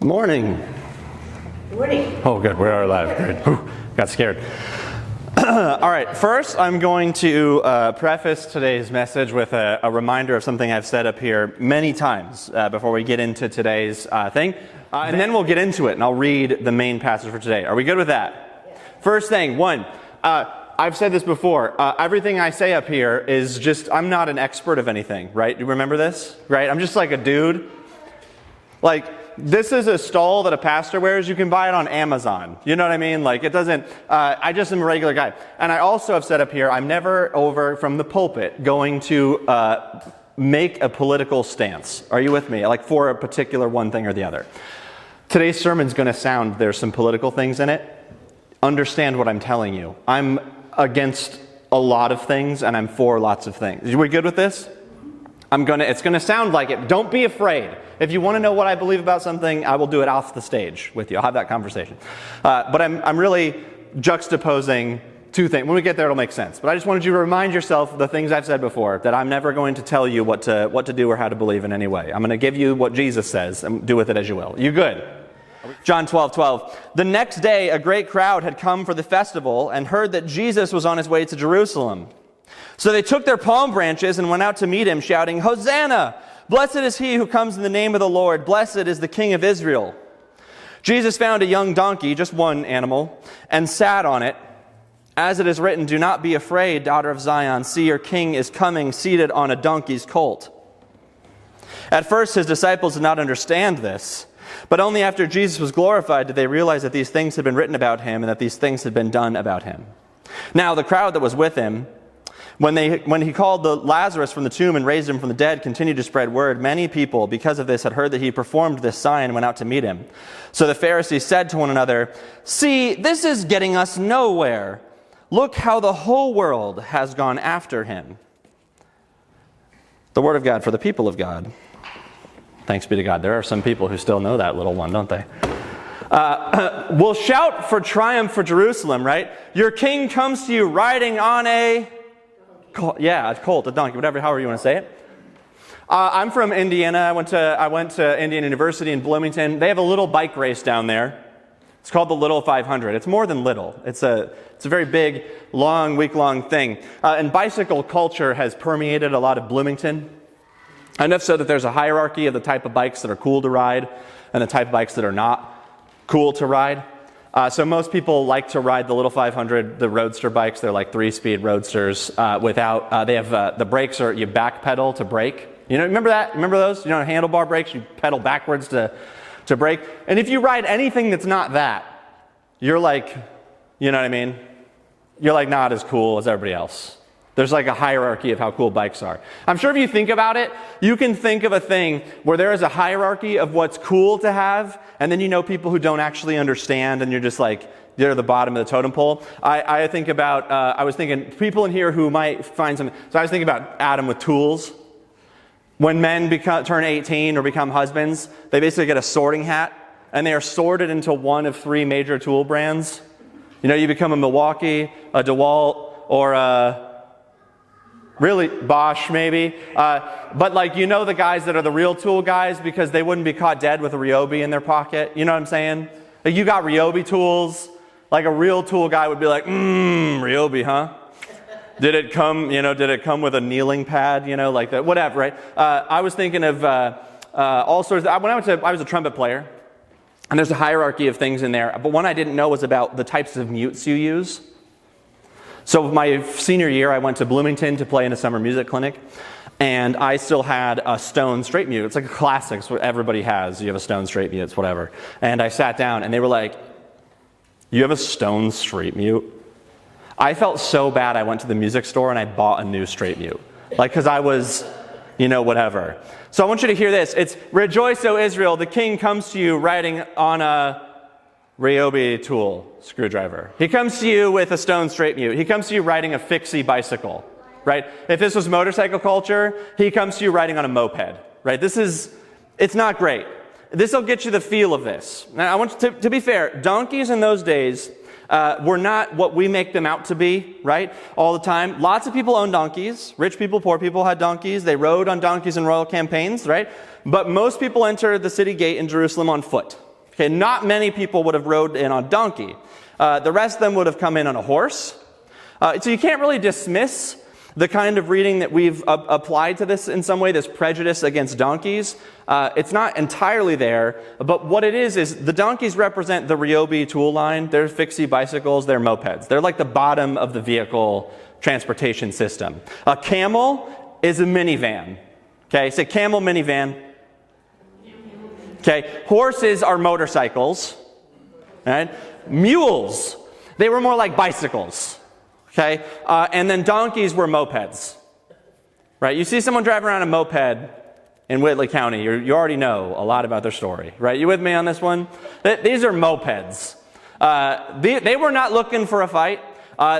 Morning. Morning. Oh, good. We are live. Good. Whew, got scared. All right. First, I'm going to preface today's message with a reminder of something I've said up here many times before we get into today's thing. And then we'll get into it, and I'll read the main passage for today. Are we good with that? Yeah. First thing, one, I've said this before. Everything I say up here is just, I'm not an expert of anything, right? Do you remember this? Right? I'm just like a dude. Like, this is a stole that a pastor wears. You can buy it on Amazon. You know what I mean? Like, it doesn't, I just am a regular guy. And I also have said up here, I'm never over from the pulpit going to make a political stance. Are you with me? Like, for a particular one thing or the other. Today's sermon's going to sound, there's some political things in it. Understand what I'm telling you. I'm against a lot of things, and I'm for lots of things. Are we good with this? It's going to sound like it. Don't be afraid. If you want to know what I believe about something, I will do it off the stage with you. I'll have that conversation. But I'm really juxtaposing two things. When we get there, it'll make sense. But I just wanted you to remind yourself of the things I've said before, that I'm never going to tell you what to do or how to believe in any way. I'm going to give you what Jesus says and do with it as you will. You good? John 12:12. The next day, a great crowd had come for the festival and heard that Jesus was on his way to Jerusalem. So they took their palm branches and went out to meet him, shouting, "Hosanna! Blessed is he who comes in the name of the Lord. Blessed is the King of Israel." Jesus found a young donkey, just one animal, and sat on it. As it is written, "Do not be afraid, daughter of Zion. See, your king is coming, seated on a donkey's colt." At first, his disciples did not understand this, but only after Jesus was glorified did they realize that these things had been written about him and that these things had been done about him. Now, the crowd that was with him, when he called Lazarus from the tomb and raised him from the dead, continued to spread word. Many people, because of this, had heard that he performed this sign and went out to meet him. So the Pharisees said to one another, "See, this is getting us nowhere. Look how the whole world has gone after him." The word of God for the people of God. Thanks be to God. There are some people who still know that little one, don't they? We'll shout for triumph for Jerusalem, right? Your king comes to you riding on a colt, a donkey, however you want to say it. I'm from Indiana. I went to Indiana University in Bloomington. They have a little bike race down there. It's called the Little 500. It's more than little. It's a very big, long, week-long thing. And bicycle culture has permeated a lot of Bloomington. Enough so that there's a hierarchy of the type of bikes that are cool to ride and the type of bikes that are not cool to ride. So most people like to ride the Little 500, the roadster bikes. They're like 3-speed roadsters they have the brakes are you back pedal to brake. You know, remember that? Remember those? You know, handlebar brakes, you pedal backwards to brake. And if you ride anything that's not that, you're like, you know what I mean? You're like not as cool as everybody else. There's like a hierarchy of how cool bikes are. I'm sure if you think about it, you can think of a thing where there is a hierarchy of what's cool to have, and then you know people who don't actually understand, and you're just like, they're the bottom of the totem pole. I was thinking, people in here who might find something. So I was thinking about Adam with tools. When men turn 18 or become husbands, they basically get a sorting hat, and they are sorted into one of 3 major tool brands. You know, you become a Milwaukee, a DeWalt, or really, Bosch maybe. But like, you know the guys that are the real tool guys because they wouldn't be caught dead with a Ryobi in their pocket. You know what I'm saying? Like, you got Ryobi tools. Like a real tool guy would be like, Ryobi, huh? Did it come with a kneeling pad? You know, like that, whatever, right? I was thinking of all sorts. I was a trumpet player. And there's a hierarchy of things in there. But one I didn't know was about the types of mutes you use. So my senior year, I went to Bloomington to play in a summer music clinic, and I still had a stone straight mute. It's like a classic, it's what everybody has. You have a stone straight mute, it's whatever. And I sat down, and they were like, "You have a stone straight mute?" I felt so bad, I went to the music store, and I bought a new straight mute. Like, because I was, whatever. So I want you to hear this. It's, "Rejoice, O Israel, the king comes to you riding on a Ryobi tool screwdriver. He comes to you with a stone straight mute. He comes to you riding a fixie bicycle," right? If this was motorcycle culture, he comes to you riding on a moped, right? It's not great. This will get you the feel of this. Now, I want you to be fair, donkeys in those days were not what we make them out to be, right? All the time. Lots of people owned donkeys. Rich people, poor people had donkeys. They rode on donkeys in royal campaigns, right? But most people entered the city gate in Jerusalem on foot. Okay, not many people would have rode in on a donkey. The rest of them would have come in on a horse. So you can't really dismiss the kind of reading that we've applied to this in some way, this prejudice against donkeys. It's not entirely there, but what it is the donkeys represent the Ryobi tool line. They're fixie bicycles, they're mopeds. They're like the bottom of the vehicle transportation system. A camel is a minivan. Okay, say camel, minivan. Okay, horses are motorcycles. Right? Mules, they were more like bicycles. Okay, and then donkeys were mopeds. Right? You see someone driving around a moped in Whitley County, you already know a lot about their story. Right? You with me on this one? These are mopeds. They were not looking for a fight.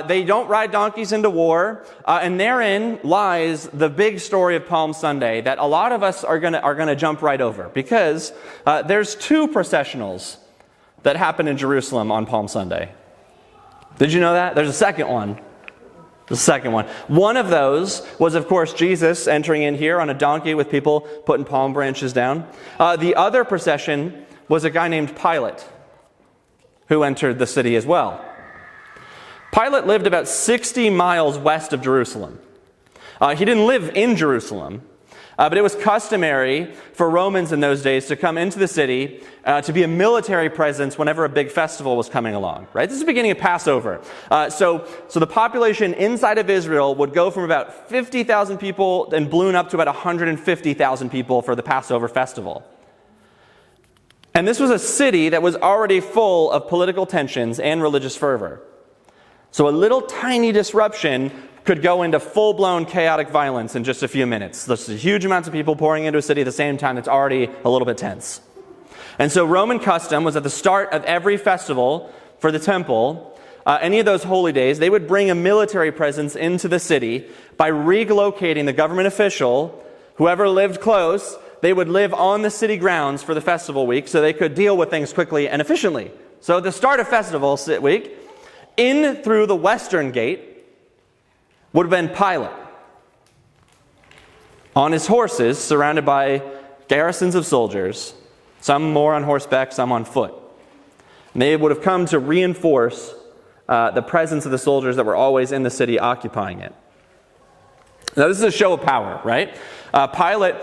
They don't ride donkeys into war, and therein lies the big story of Palm Sunday that a lot of us are gonna jump right over, because there's two processionals that happen in Jerusalem on Palm Sunday. Did you know that? There's a second one. The second one. One of those was, of course, Jesus entering in here on a donkey with people putting palm branches down. The other procession was a guy named Pilate, who entered the city as well. Pilate lived about 60 miles west of Jerusalem. He didn't live in Jerusalem, but it was customary for Romans in those days to come into the city to be a military presence whenever a big festival was coming along. Right? This is the beginning of Passover. So the population inside of Israel would go from about 50,000 people and balloon up to about 150,000 people for the Passover festival. And this was a city that was already full of political tensions and religious fervor. So a little tiny disruption could go into full-blown chaotic violence in just a few minutes. There's huge amounts of people pouring into a city at the same time that's already a little bit tense. And so Roman custom was at the start of every festival for the temple, any of those holy days, they would bring a military presence into the city by relocating the government official. Whoever lived close, they would live on the city grounds for the festival week so they could deal with things quickly and efficiently. So at the start of festival week, in through the western gate would have been Pilate, on his horses, surrounded by garrisons of soldiers, some more on horseback, some on foot. And they would have come to reinforce the presence of the soldiers that were always in the city occupying it. Now this is a show of power, right? Pilate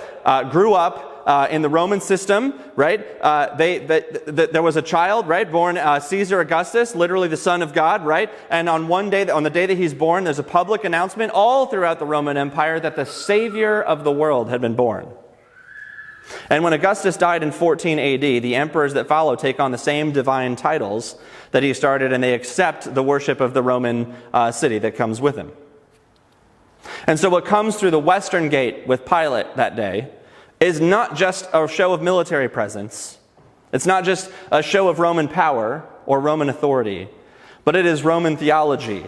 grew up in the Roman system, right? There was a child, right, born Caesar Augustus, literally the son of God, right? And on the day that he's born, there's a public announcement all throughout the Roman Empire that the Savior of the world had been born. And when Augustus died in 14 AD, the emperors that follow take on the same divine titles that he started, and they accept the worship of the Roman city that comes with him. And so what comes through the western gate with Pilate that day is not just a show of military presence. It's not just a show of Roman power or Roman authority, but it is Roman theology.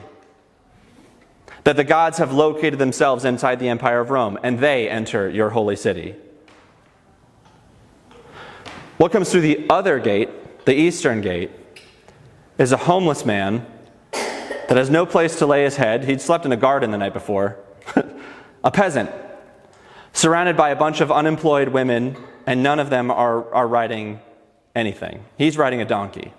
That the gods have located themselves inside the Empire of Rome, and they enter your holy city. What comes through the other gate, the eastern gate, is a homeless man that has no place to lay his head. He'd slept in a garden the night before. A peasant, surrounded by a bunch of unemployed women, and none of them are riding anything. He's riding a donkey.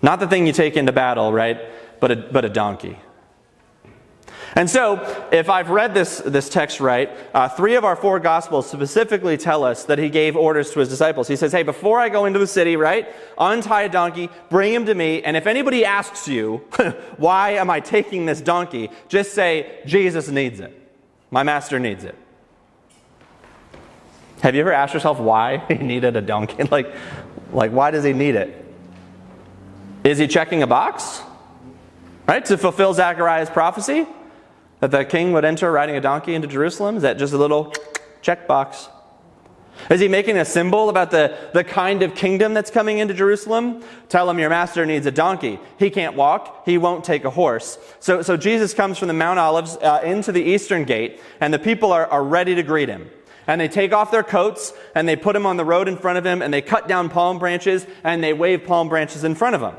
Not the thing you take into battle, right? But a donkey. And so, if I've read this text right, 3 of our 4 Gospels specifically tell us that he gave orders to his disciples. He says, hey, before I go into the city, right, untie a donkey, bring him to me, and if anybody asks you, why am I taking this donkey, just say, Jesus needs it. My master needs it. Have you ever asked yourself why he needed a donkey? Like why does he need it? Is he checking a box? Right, to fulfill Zechariah's prophecy? That the king would enter riding a donkey into Jerusalem? Is that just a little checkbox? Is he making a symbol about the kind of kingdom that's coming into Jerusalem? Tell him your master needs a donkey. He can't walk. He won't take a horse. So Jesus comes from the Mount Olives into the eastern gate, and the people are ready to greet him. And they take off their coats, and they put him on the road in front of him, and they cut down palm branches, and they wave palm branches in front of him.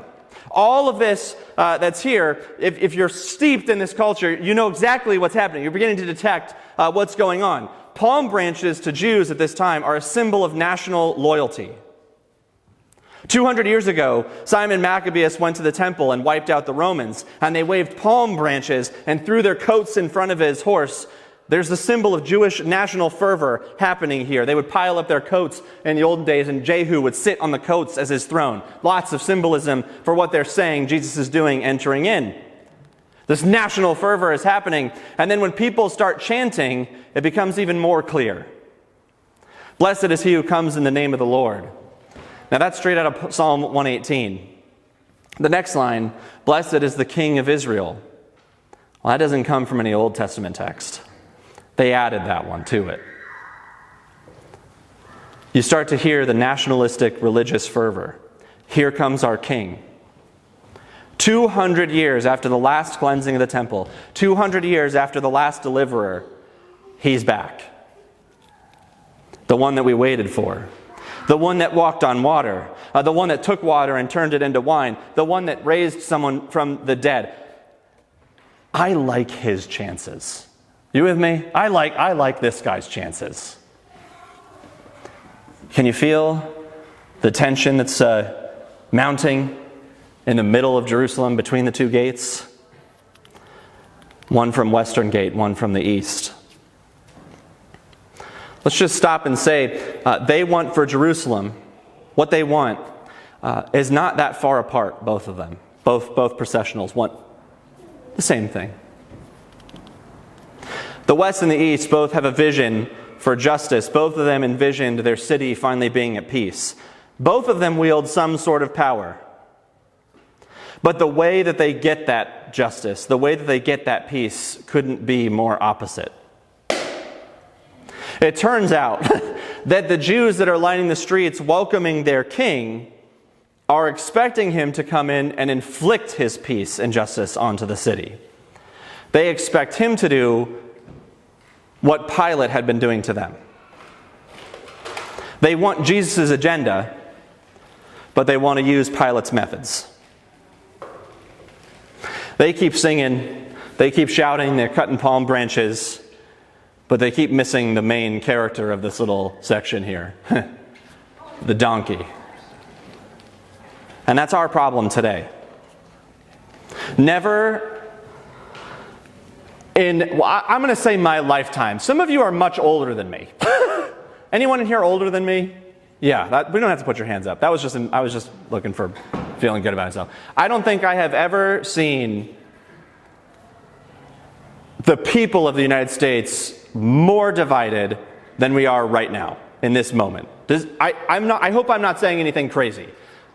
All of this that's here, if you're steeped in this culture, you know exactly what's happening. You're beginning to detect what's going on. Palm branches to Jews at this time are a symbol of national loyalty. 200 years ago, Simon Maccabeus went to the temple and wiped out the Romans, and they waved palm branches and threw their coats in front of his horse. There's the symbol of Jewish national fervor happening here. They would pile up their coats in the olden days, and Jehu would sit on the coats as his throne. Lots of symbolism for what they're saying Jesus is doing entering in. This national fervor is happening, and then when people start chanting, it becomes even more clear. Blessed is he who comes in the name of the Lord. Now that's straight out of Psalm 118. The next line, blessed is the King of Israel. Well, that doesn't come from any Old Testament text. They added that one to it. You start to hear the nationalistic religious fervor. Here comes our King. 200 years after the last cleansing of the temple, 200 years after the last deliverer, he's back. The one that we waited for. The one that walked on water. The one that took water and turned it into wine. The one that raised someone from the dead. I like his chances. You with me? I like this guy's chances. Can you feel the tension that's mounting in the middle of Jerusalem between the two gates? One from Western Gate, one from the east. Let's just stop and say they want for Jerusalem, what they want is not that far apart, both of them. Both processionals want the same thing. The West and the East both have a vision for justice. Both of them envisioned their city finally being at peace. Both of them wield some sort of power. But the way that they get that justice, the way that they get that peace, couldn't be more opposite. It turns out that the Jews that are lining the streets welcoming their king are expecting him to come in and inflict his peace and justice onto the city. They expect him to do what Pilate had been doing to them. They want Jesus' agenda, but they want to use Pilate's methods. They keep singing, they keep shouting, they're cutting palm branches, but they keep missing the main character of this little section here, the donkey. And that's our problem today. Never I'm going to say my lifetime. Some of you are much older than me. Anyone in here older than me? Yeah, we don't have to put your hands up. I was just looking for feeling good about myself. I don't think I have ever seen the people of the United States more divided than we are right now in this moment. I hope I'm not saying anything crazy.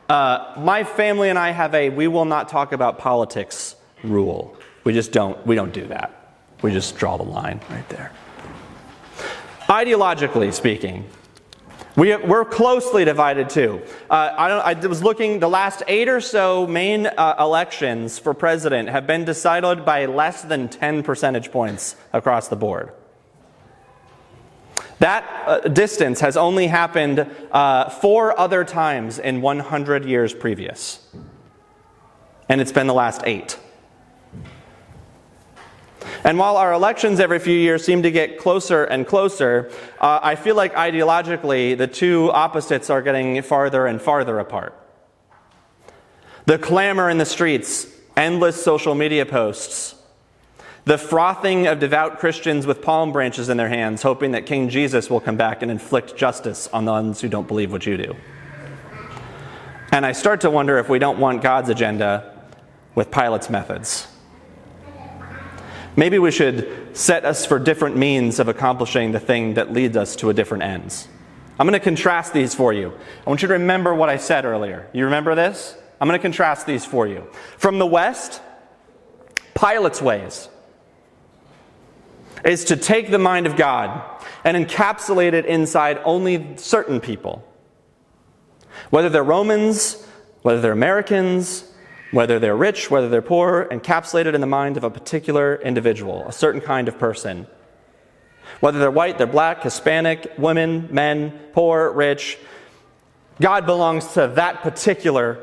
My family and I have we will not talk about politics rule. We don't do that. We just draw the line right there. Ideologically speaking, we're closely divided too. I was looking, the last 8 or so main elections for president have been decided by less than 10 percentage points across the board. That distance has only happened 4 other times in 100 years previous. And it's been the last 8. And while our elections every few years seem to get closer and closer, I feel like ideologically the two opposites are getting farther and farther apart. The clamor in the streets, endless social media posts, the frothing of devout Christians with palm branches in their hands, hoping that King Jesus will come back and inflict justice on the ones who don't believe what you do. And I start to wonder if we don't want God's agenda with Pilate's methods. Maybe we should set us for different means of accomplishing the thing that leads us to a different ends. I'm going to contrast these for you. I want you to remember what I said earlier. You remember this? I'm going to contrast these for you. From the West, Pilate's ways is to take the mind of God and encapsulate it inside only certain people. Whether they're Romans, whether they're Americans, whether they're rich, whether they're poor, encapsulated in the mind of a particular individual, a certain kind of person. Whether they're white, they're black, Hispanic, women, men, poor, rich, God belongs to that particular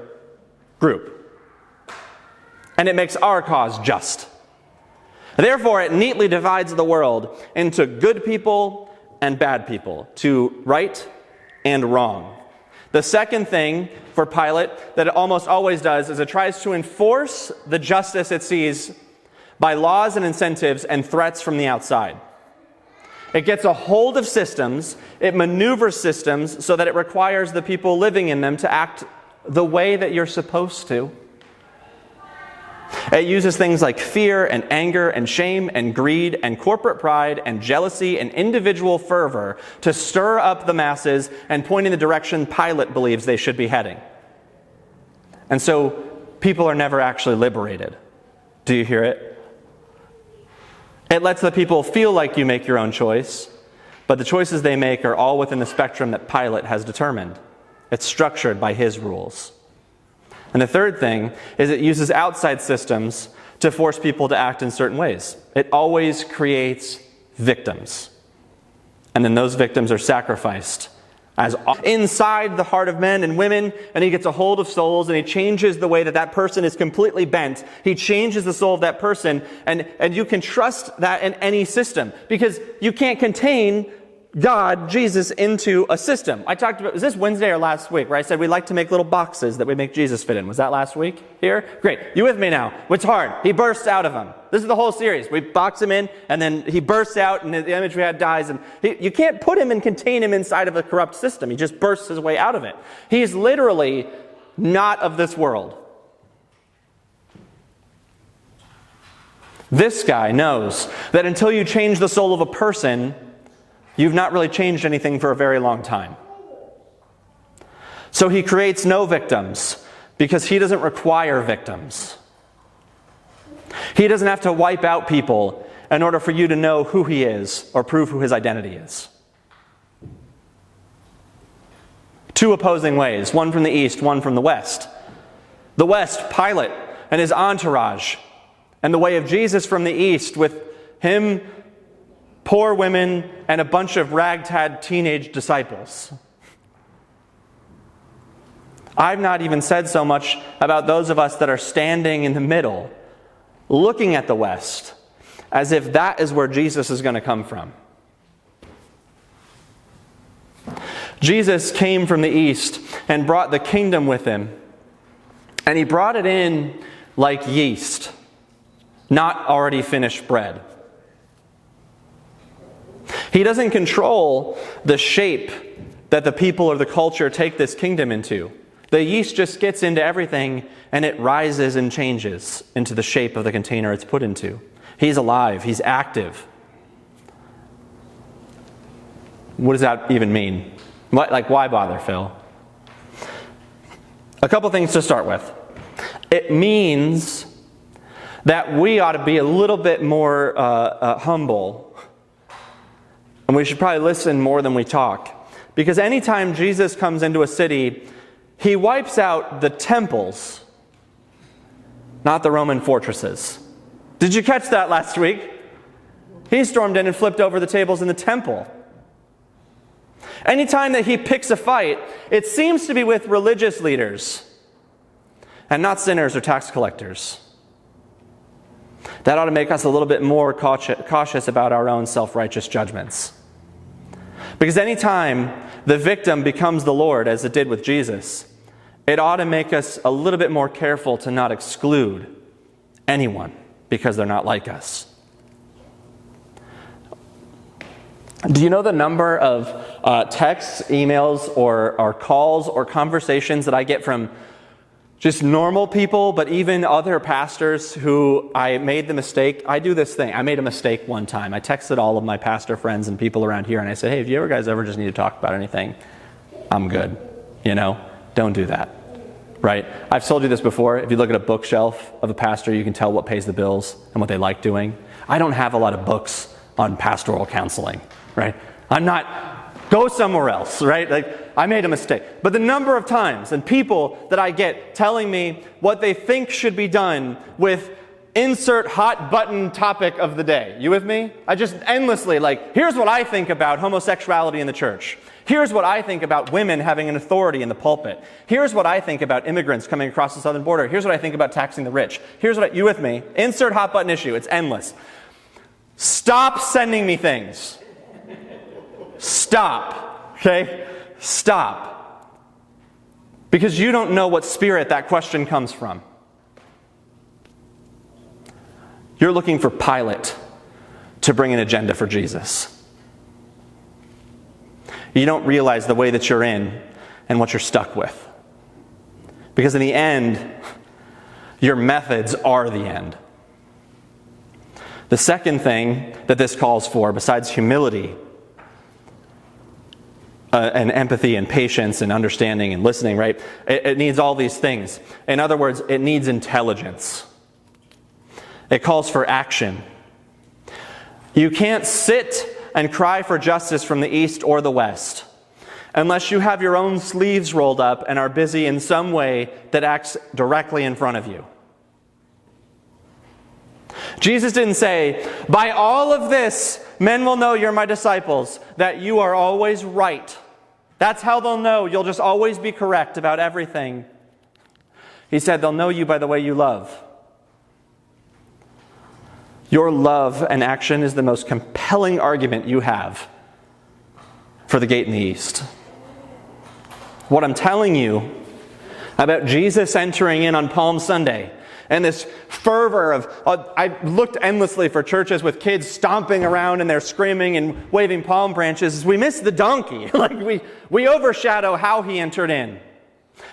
group. And it makes our cause just. Therefore, it neatly divides the world into good people and bad people, to right and wrong. The second thing for Pilate that it almost always does is it tries to enforce the justice it sees by laws and incentives and threats from the outside. It gets a hold of systems, it maneuvers systems so that it requires the people living in them to act the way that you're supposed to. It uses things like fear and anger and shame and greed and corporate pride and jealousy and individual fervor to stir up the masses and point in the direction Pilate believes they should be heading. And so people are never actually liberated. Do you hear it? It lets the people feel like you make your own choice, but the choices they make are all within the spectrum that Pilate has determined. It's structured by his rules. And the third thing is it uses outside systems to force people to act in certain ways. It always creates victims. And then those victims are sacrificed as inside the heart of men and women, and he gets a hold of souls and he changes the way that that person is completely bent. He changes the soul of that person, and you can trust that in any system because you can't contain God, Jesus, into a system. I talked about, was this Wednesday or last week, where I said we like to make little boxes that we make Jesus fit in? Was that last week here? Great. You with me now? It's hard. He bursts out of them. This is the whole series. We box him in, and then he bursts out, and the image we had dies. And you can't put him and contain him inside of a corrupt system. He just bursts his way out of it. He's literally not of this world. This guy knows that until you change the soul of a person, you've not really changed anything for a very long time. So he creates no victims because he doesn't require victims. He doesn't have to wipe out people in order for you to know who he is or prove who his identity is. Two opposing ways, one from the east, one from the west. The west, Pilate and his entourage, and the way of Jesus from the east with him, poor women, and a bunch of ragtag teenage disciples. I've not even said so much about those of us that are standing in the middle, looking at the West, as if that is where Jesus is going to come from. Jesus came from the East and brought the kingdom with him. And he brought it in like yeast, not already finished bread. He doesn't control the shape that the people or the culture take this kingdom into. The yeast just gets into everything and it rises and changes into the shape of the container it's put into. He's alive. He's active. What does that even mean? Why bother, Phil? A couple things to start with. It means that we ought to be a little bit more humble. And we should probably listen more than we talk. Because anytime Jesus comes into a city, he wipes out the temples, not the Roman fortresses. Did you catch that last week? He stormed in and flipped over the tables in the temple. Anytime that he picks a fight, it seems to be with religious leaders and not sinners or tax collectors. That ought to make us a little bit more cautious about our own self-righteous judgments. Because anytime the victim becomes the Lord, as it did with Jesus, it ought to make us a little bit more careful to not exclude anyone because they're not like us. Do you know the number of texts, emails, or calls or conversations that I get from just normal people, but even other pastors who I made the mistake? I do this thing. I made a mistake one time. I texted all of my pastor friends and people around here, and I said, hey, if you guys ever just need to talk about anything, I'm good. Don't do that. Right? I've told you this before. If you look at a bookshelf of a pastor, you can tell what pays the bills and what they like doing. I don't have a lot of books on pastoral counseling. Right? I'm not, go somewhere else, right? I made a mistake. But the number of times and people that I get telling me what they think should be done with insert hot button topic of the day. You with me? I just endlessly, here's what I think about homosexuality in the church. Here's what I think about women having an authority in the pulpit. Here's what I think about immigrants coming across the southern border. Here's what I think about taxing the rich. You with me? Insert hot button issue. It's endless. Stop sending me things. Stop. Okay? Stop. Because you don't know what spirit that question comes from. You're looking for Pilate to bring an agenda for Jesus. You don't realize the way that you're in and what you're stuck with. Because in the end, your methods are the end. The second thing that this calls for, besides humility, and empathy and patience and understanding and listening, right? It needs all these things. In other words, it needs intelligence. It calls for action. You can't sit and cry for justice from the east or the west unless you have your own sleeves rolled up and are busy in some way that acts directly in front of you. Jesus didn't say, by all of this, men will know you're my disciples, that you are always right. That's how they'll know. You'll just always be correct about everything. He said they'll know you by the way you love. Your love and action is the most compelling argument you have for the gate in the east. What I'm telling you about Jesus entering in on Palm Sunday and this fervor of, I looked endlessly for churches with kids stomping around and they're screaming and waving palm branches. We miss the donkey. we overshadow how he entered in.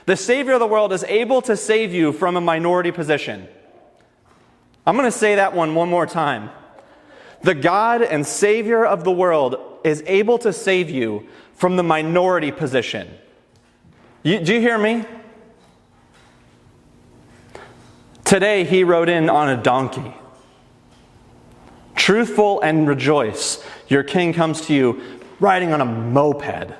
The Savior of the world is able to save you from a minority position. I'm going to say that one more time. The God and Savior of the world is able to save you from the minority position. Do you hear me? Today he rode in on a donkey. Truthful and rejoice. Your king comes to you riding on a moped.